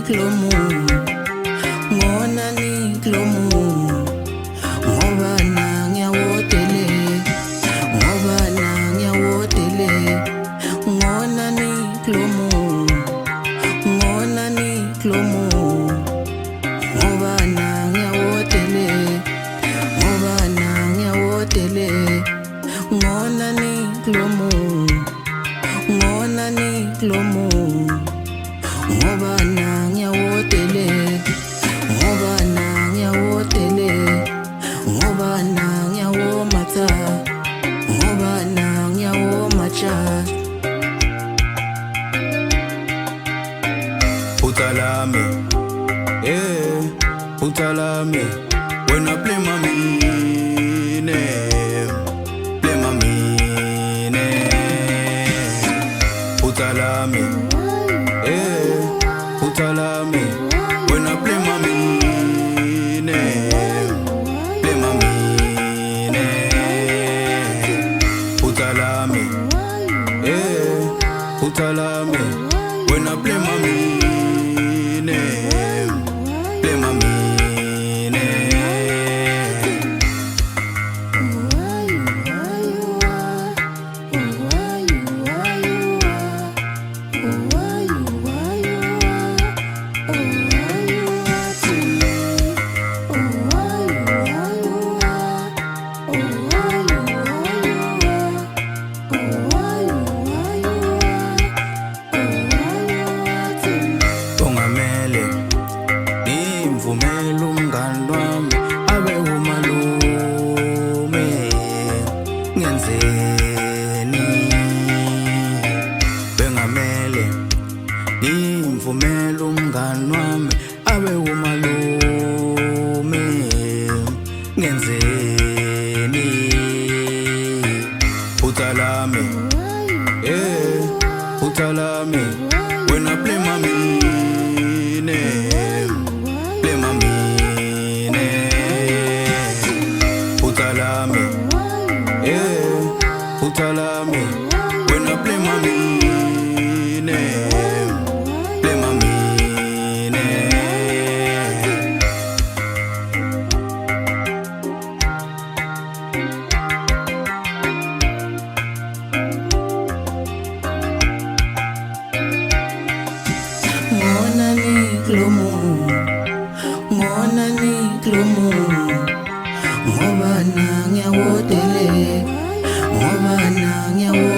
niklomu ngona niklomu ngoba nangiyawotele ngoba nangiyawotele ngona niklomu ngoba nangiyawotele ngoba nangiyawotele ngona niklomu ngoba nangiyawotele ngoba nangiyawotele ngoba nangiyawomata ngoba nangiyawomacha utalame utalame when I play my utalame utalame when I play my utalame utalame when I play my Vumela umngani wami abe umalume ngenzeni bengamele ngimvumela umngani wami abe umalume ngenzeni utalame utalame when I play my utalame when I play my ngona niklomu ngoba nangiyawotele ngoba nangiyawotele